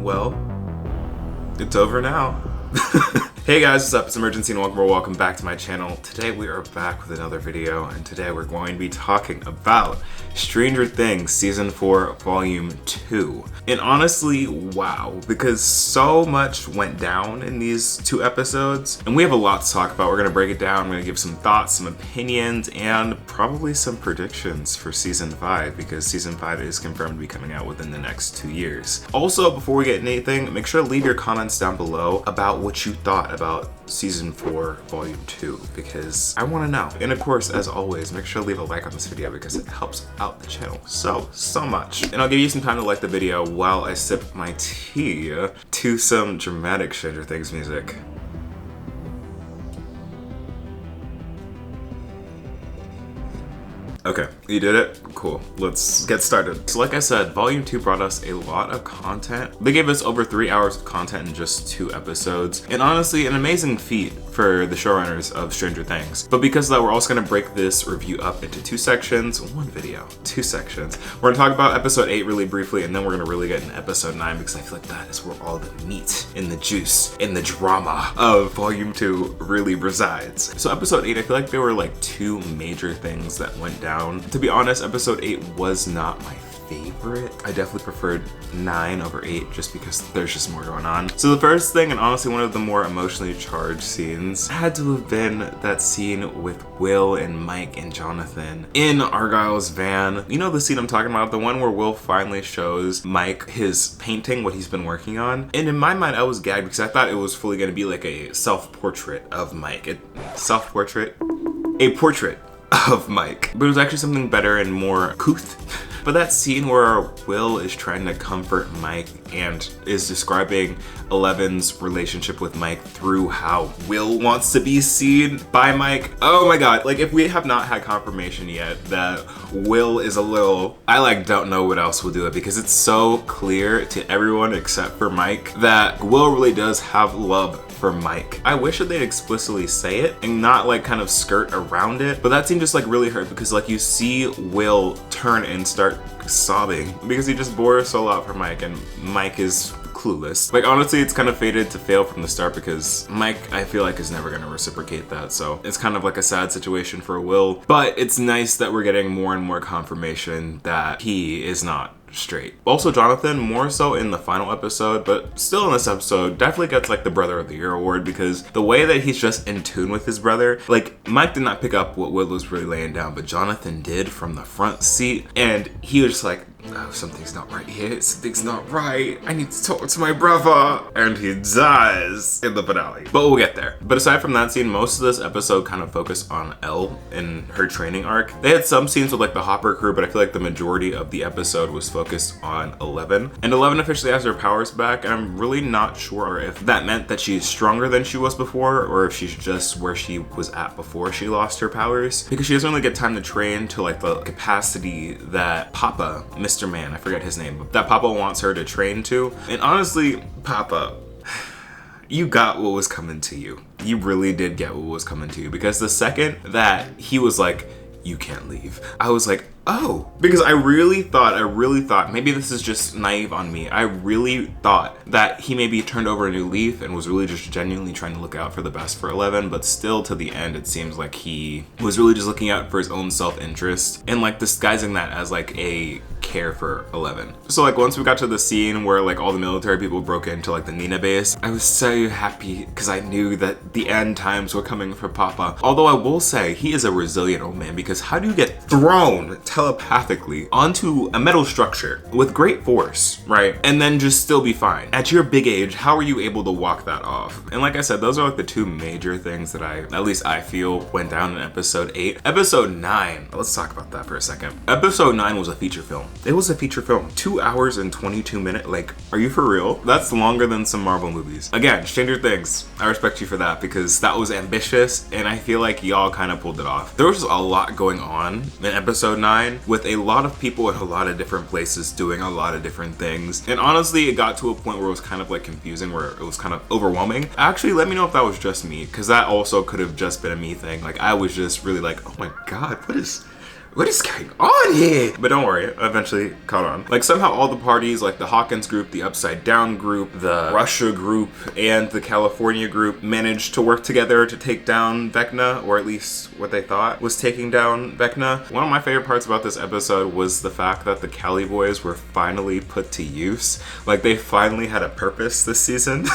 Well, it's over now. Hey guys, what's up? It's imuRgency and welcome back to my channel. Today we are back with another video, and today we're going to be talking about Stranger Things Season 4 Volume 2. And honestly, wow, because so much went down in these two episodes, and we have a lot to talk about. We're going to break it down, we're going to give some thoughts, some opinions, and probably some predictions for Season 5, because Season 5 is confirmed to be coming out within the next 2 years. Also, before we get into anything, make sure to leave your comments down below about what you thought about Season 4 Volume 2, because I want to know. And of course, as always, make sure to leave a like on this video because it helps out the channel so much. And I'll give you some time to like the video while I sip my tea to some dramatic Stranger Things music. Okay, you did it? Cool. Let's get started. So like I said, Volume 2 brought us a lot of content. They gave us over 3 hours of content in just 2 episodes. And honestly, an amazing feat for the showrunners of Stranger Things. But because of that, we're also going to break this review up into 2 sections. 1 video, 2 sections. We're going to talk about Episode 8 really briefly, and then we're going to really get into Episode 9 because I feel like that is where all the meat and the juice and the drama of Volume 2 really resides. So Episode 8, I feel like there were like 2 major things that went down. To be honest, Episode 8 was not my favorite. I definitely preferred 9 over 8 just because there's just more going on. So the first thing, and honestly one of the more emotionally charged scenes, had to have been that scene with Will and Mike and Jonathan in Argyle's van. You know the scene I'm talking about? The one where Will finally shows Mike his painting, what he's been working on. And in my mind, I was gagged because I thought it was fully going to be like a self-portrait of Mike. A portrait of Mike. But it was actually something better and more couth. But that scene where Will is trying to comfort Mike and is describing Eleven's relationship with Mike through how Will wants to be seen by Mike. Oh my god, like if we have not had confirmation yet that Will is a little, I don't know what else will do it, because it's so clear to everyone except for Mike that Will really does have love for Mike. I wish that they'd explicitly say it and not kind of skirt around it, but that scene just really hurt because you see Will turn and start sobbing because he just bore so lot for Mike, and Mike is clueless. Honestly, it's kind of fated to fail from the start because Mike, I feel is never going to reciprocate that. So it's kind of a sad situation for Will, but it's nice that we're getting more and more confirmation that he is not straight. Also, Jonathan, more so in the final episode, but still in this episode, definitely gets the Brother of the Year award because the way that he's just in tune with his brother. Mike did not pick up what Will was really laying down, but Jonathan did from the front seat, and he was just oh, something's not right here. Something's not right. I need to talk to my brother. And he dies in the finale. But we'll get there. But aside from that scene, most of this episode kind of focused on Elle and her training arc. They had some scenes with the Hopper crew, but I feel the majority of the episode was focused on Eleven. And Eleven officially has her powers back, and I'm really not sure if that meant that she's stronger than she was before, or if she's just where she was at before she lost her powers. Because she doesn't really get time to train to the capacity that Papa, Mr. Man, I forget his name, but that Papa wants her to train to. And honestly, Papa, you got what was coming to you. You really did get what was coming to you, because the second that he was you can't leave, I was oh, because I really thought, maybe this is just naive on me, I really thought that he maybe turned over a new leaf and was really just genuinely trying to look out for the best for Eleven, but still to the end it seems like he was really just looking out for his own self-interest and disguising that as a care for Eleven. So once we got to the scene where all the military people broke into the Nina base, I was so happy because I knew that the end times were coming for Papa. Although I will say he is a resilient old man, because how do you get thrown telepathically onto a metal structure with great force, right? And then just still be fine. At your big age, how are you able to walk that off? And like I said, those are the 2 major things that at least I feel went down in Episode 8. Episode 9, let's talk about that for a second. Episode 9 was a feature film. It was a feature film. 2 hours and 22 minutes. Are you for real? That's longer than some Marvel movies. Again, Stranger Things, I respect you for that because that was ambitious, and I feel y'all kind of pulled it off. There was just a lot going on in Episode 9 with a lot of people in a lot of different places doing a lot of different things. And honestly, it got to a point where it was kind of confusing, where it was kind of overwhelming. Actually, let me know if that was just me, because that also could have just been a me thing. I was just really oh my god, what is going on here? But don't worry, I eventually caught on. Like somehow all the parties, like the Hawkins group, the Upside Down group, the Russia group, and the California group managed to work together to take down Vecna, or at least what they thought was taking down Vecna. One of my favorite parts about this episode was the fact that the Cali boys were finally put to use. Like they finally had a purpose this season.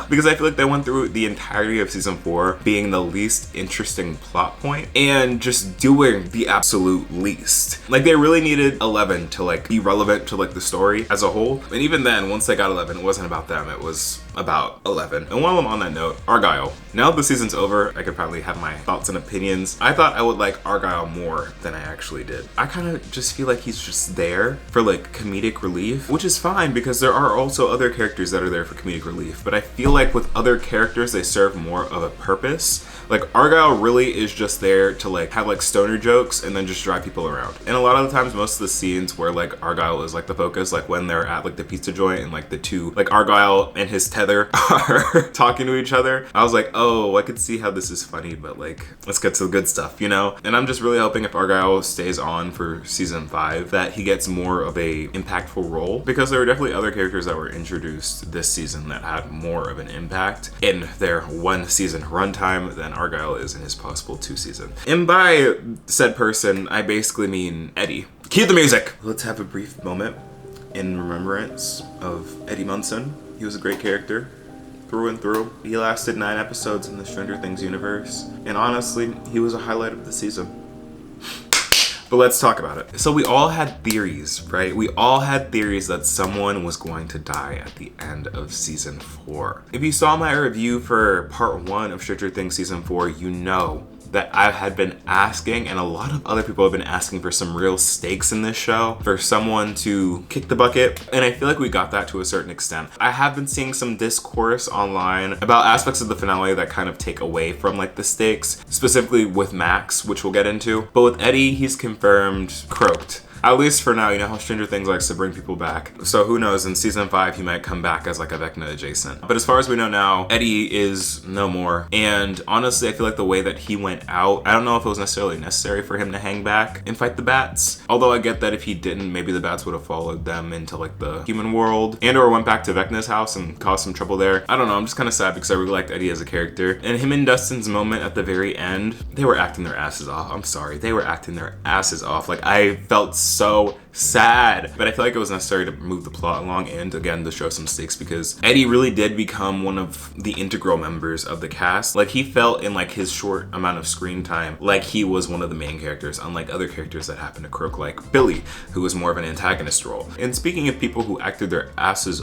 Because I feel like they went through the entirety of season 4 being the least interesting plot point and just doing the absolute least. Like they really needed 11 to like be relevant to like the story as a whole. And even then, once they got 11, it wasn't about them, it was about 11. And while I'm on that note, Argyle. Now that the season's over, I could probably have my thoughts and opinions. I thought I would like Argyle more than I actually did. I kind of just feel like he's just there for like comedic relief, which is fine because there are also other characters that are there for comedic relief. But I feel like with other characters, they serve more of a purpose. Like Argyle really is just there to like have like stoner jokes and then just drive people around. And a lot of the times, most of the scenes where like Argyle is like the focus, like when they're at like the pizza joint and like the two, like Argyle and his tether are talking to each other, I was like, oh, I could see how this is funny, but like, let's get to the good stuff, you know? And I'm just really hoping if Argyle stays on for season 5, that he gets more of a impactful role, because there were definitely other characters that were introduced this season that had more of an impact in their 1 season runtime than Argyle is in his possible 2 season. And by said person, I basically mean Eddie. Cue the music! Let's have a brief moment in remembrance of Eddie Munson. He was a great character through and through. He lasted 9 episodes in the Stranger Things universe, and honestly, he was a highlight of the season. But let's talk about it. So we all had theories, right? We all had theories that someone was going to die at the end of season 4. If you saw my review for part 1 of Stranger Things season 4, you know that I had been asking, and a lot of other people have been asking for some real stakes in this show, for someone to kick the bucket, and I feel like we got that to a certain extent. I have been seeing some discourse online about aspects of the finale that kind of take away from like the stakes, specifically with Max, which we'll get into. But with Eddie, he's confirmed croaked. At least for now. You know how Stranger Things likes to bring people back. So who knows, in season 5, he might come back as like a Vecna adjacent. But as far as we know now, Eddie is no more. And honestly, I feel like the way that he went out, I don't know if it was necessarily necessary for him to hang back and fight the bats. Although I get that if he didn't, maybe the bats would have followed them into like the human world and or went back to Vecna's house and caused some trouble there. I don't know, I'm just kind of sad because I really liked Eddie as a character. And him and Dustin's moment at the very end, they were acting their asses off. I'm sorry, they were acting their asses off. Like I felt so sad, but I feel like it was necessary to move the plot along and again to show some stakes, because Eddie really did become one of the integral members of the cast. Like he felt in like his short amount of screen time like he was one of the main characters, unlike other characters that happened to croak, like Billy, who was more of an antagonist role. And speaking of people who acted their asses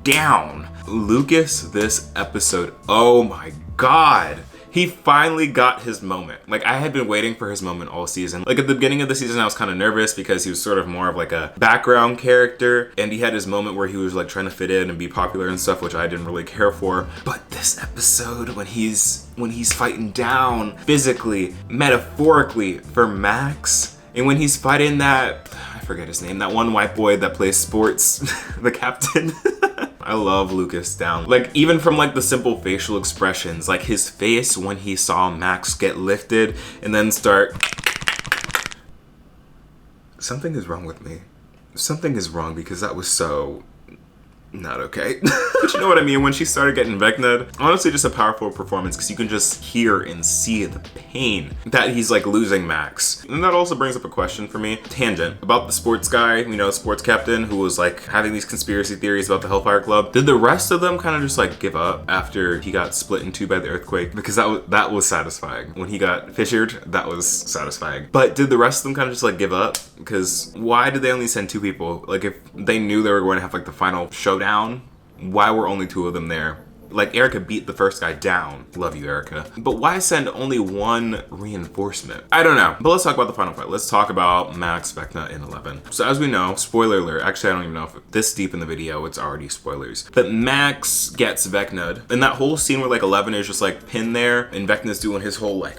down, Lucas this episode, oh my god, he finally got his moment. Like I had been waiting for his moment all season. Like at the beginning of the season, I was kind of nervous because he was sort of more of like a background character, and he had his moment where he was like trying to fit in and be popular and stuff, which I didn't really care for. But this episode, when he's fighting down physically, metaphorically for Max, and when he's fighting that, I forget his name, that one white boy that plays sports, the captain. I love Lucas down. Like even from like the simple facial expressions, like his face when he saw Max get lifted and then start. Something is wrong with me. Something is wrong because that was so not okay. But you know what I mean? When she started getting Vecna'd, honestly just a powerful performance because you can just hear and see the pain that he's like losing Max. And that also brings up a question for me, tangent, about the sports guy, you know, sports captain who was like having these conspiracy theories about the Hellfire Club. Did the rest of them kind of just like give up after he got split in 2 by the earthquake? Because that was satisfying. When he got fissured, that was satisfying. But did the rest of them kind of just like give up? Because why did they only send 2 people? Like if they knew they were going to have like the final showdown, why were only 2 of them there? Like Erica beat the first guy down. Love you, Erica. But why send only 1 reinforcement? I don't know. But let's talk about the final fight. Let's talk about Max, Vecna, and 11. So as we know, spoiler alert, actually I don't even know if this deep in the video, it's already spoilers. But Max gets Vecna'd. And that whole scene where like 11 is just like pinned there and Vecna's doing his whole like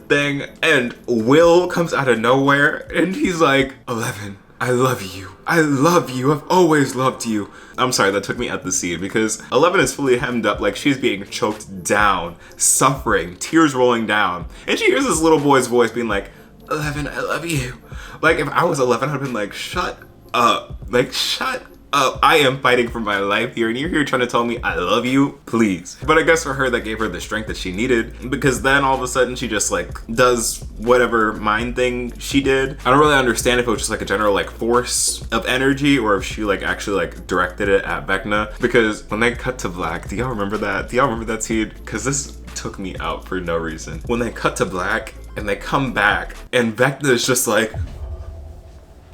thing. And Will comes out of nowhere and he's like, 11, I love you. I love you. I've always loved you. I'm sorry, that took me at the scene because 11 is fully hemmed up like she's being choked down, suffering, tears rolling down. And she hears this little boy's voice being like, 11, I love you. Like, if I was 11, I'd have been like, shut up. Like, shut up. I am fighting for my life here, and you're here trying to tell me I love you? Please. But I guess for her, that gave her the strength that she needed, because then all of a sudden she just like does whatever mind thing she did. I don't really understand if it was just like a general like force of energy, or if she like actually like directed it at Vecna, because when they cut to black, do y'all remember that? Do y'all remember that scene? Because this took me out for no reason. When they cut to black and they come back and Vecna is just like,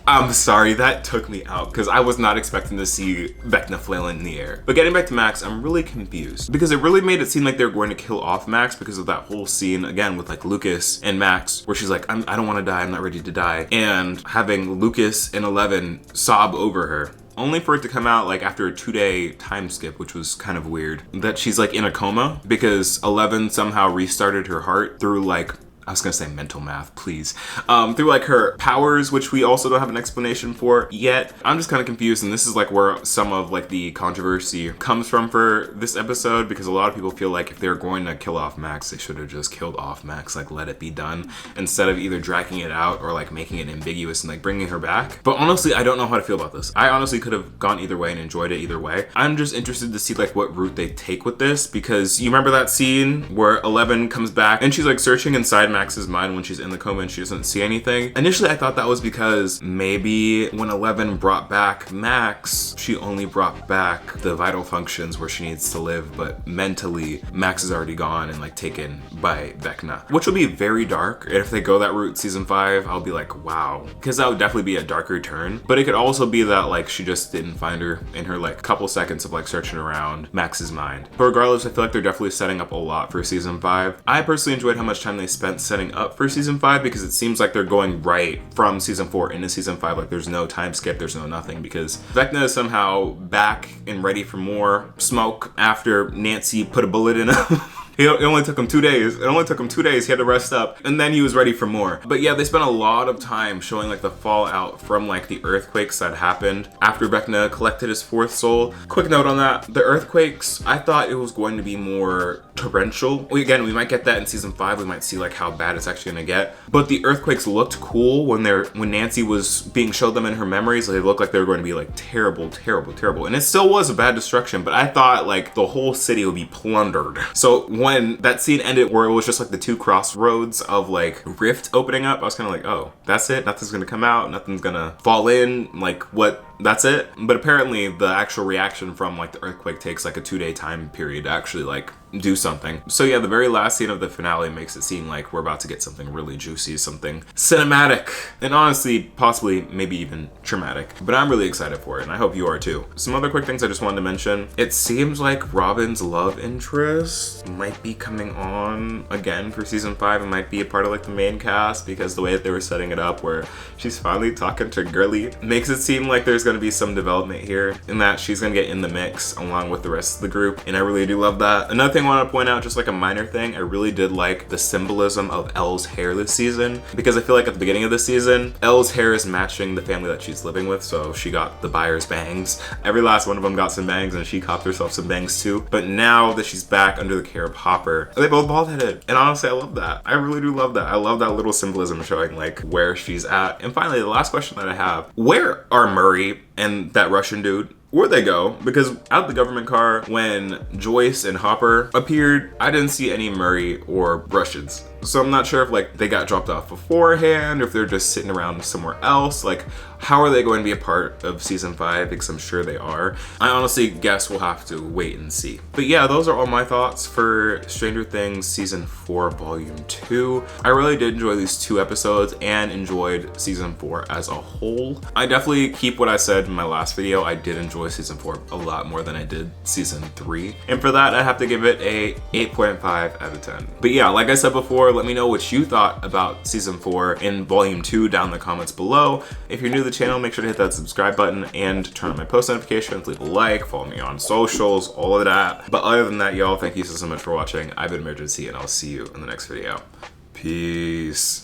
I'm sorry, that took me out because I was not expecting to see Vecna flailing in the air. But getting back to Max, I'm really confused because it really made it seem like they were going to kill off Max because of that whole scene, again, with like Lucas and Max, where she's like, I don't want to die, I'm not ready to die. And having Lucas and 11 sob over her. Only for it to come out like after a 2-day time skip, which was kind of weird. That she's like in a coma because 11 somehow restarted her heart through like, I was gonna say mental math, please. Through like her powers, which we also don't have an explanation for yet. I'm just kind of confused, and this is like where some of like the controversy comes from for this episode, because a lot of people feel like if they're going to kill off Max, they should have just killed off Max, like let it be done, instead of either dragging it out or like making it ambiguous and like bringing her back. But honestly, I don't know how to feel about this. I honestly could have gone either way and enjoyed it either way. I'm just interested to see like what route they take with this, because you remember that scene where 11 comes back and she's like searching inside Max's mind when she's in the coma and she doesn't see anything. Initially, I thought that was because maybe when 11 brought back Max, she only brought back the vital functions where she needs to live, but mentally, Max is already gone and like taken by Vecna, which will be very dark. And if they go that route season 5, I'll be like, wow, because that would definitely be a darker turn. But it could also be that like she just didn't find her in her like couple seconds of like searching around Max's mind. But regardless, I feel like they're definitely setting up a lot for season 5. I personally enjoyed how much time they spent setting up for season 5, because it seems like they're going right from season 4 into season 5. Like there's no time skip, there's no nothing, because Vecna is somehow back and ready for more smoke after Nancy put a bullet in him. It only took him 2 days. It only took him 2 days. He had to rest up, and then he was ready for more. But yeah, they spent a lot of time showing like the fallout from like the earthquakes that happened after Vecna collected his 4th soul. Quick note on that: the earthquakes, I thought it was going to be more torrential. Again, we might get that in season 5. We might see like how bad it's actually gonna get. But the earthquakes looked cool when Nancy was being showed them in her memories. They looked like they were going to be like terrible, terrible, terrible. And it still was a bad destruction, but I thought like the whole city would be plundered. So when that scene ended where it was just like the 2 crossroads of like rift opening up, I was kind of like, oh, that's it? Nothing's gonna come out, nothing's gonna fall in, like what? That's it? But apparently the actual reaction from like the earthquake takes like a 2-day time period to actually like do something. So yeah, the very last scene of the finale makes it seem like we're about to get something really juicy, something cinematic, and honestly, possibly maybe even traumatic. But I'm really excited for it, and I hope you are too. Some other quick things I just wanted to mention. It seems like Robin's love interest might be coming on again for season 5. It might be a part of like the main cast, because the way that they were setting it up where she's finally talking to Girly makes it seem like there's going to be some development here, and that she's going to get in the mix along with the rest of the group, and I really do love that. Another thing I want to point out, just like a minor thing, I really did like the symbolism of Elle's hair this season, because I feel like at the beginning of the season, Elle's hair is matching the family that she's living with, so she got the buyer's bangs. Every last one of them got some bangs, and she copped herself some bangs too. But now that she's back under the care of Hopper, they both bald-headed, and honestly, I love that. I really do love that. I love that little symbolism showing like where she's at. And finally, the last question that I have: where are Murray and that Russian dude? Where'd they go? Because out the government car, when Joyce and Hopper appeared, I didn't see any Murray or Russians. So I'm not sure if like they got dropped off beforehand, or if they're just sitting around somewhere else. Like, how are they going to be a part of season 5? Because I'm sure they are. I honestly guess we'll have to wait and see. But yeah, those are all my thoughts for Stranger Things season 4 volume 2. I really did enjoy these 2 episodes and enjoyed season 4 as a whole. I definitely keep what I said in my last video. I did enjoy season 4 a lot more than I did season 3. And for that, I have to give it a 8.5 out of 10. But yeah, like I said before, let me know what you thought about season 4 in volume 2 down in the comments below. If you're new to the channel, make sure to hit that subscribe button and turn on my post notifications, leave a like, follow me on socials, all of that. But other than that, y'all, thank you so much for watching. I've been imuRgency, and I'll see you in the next video. Peace.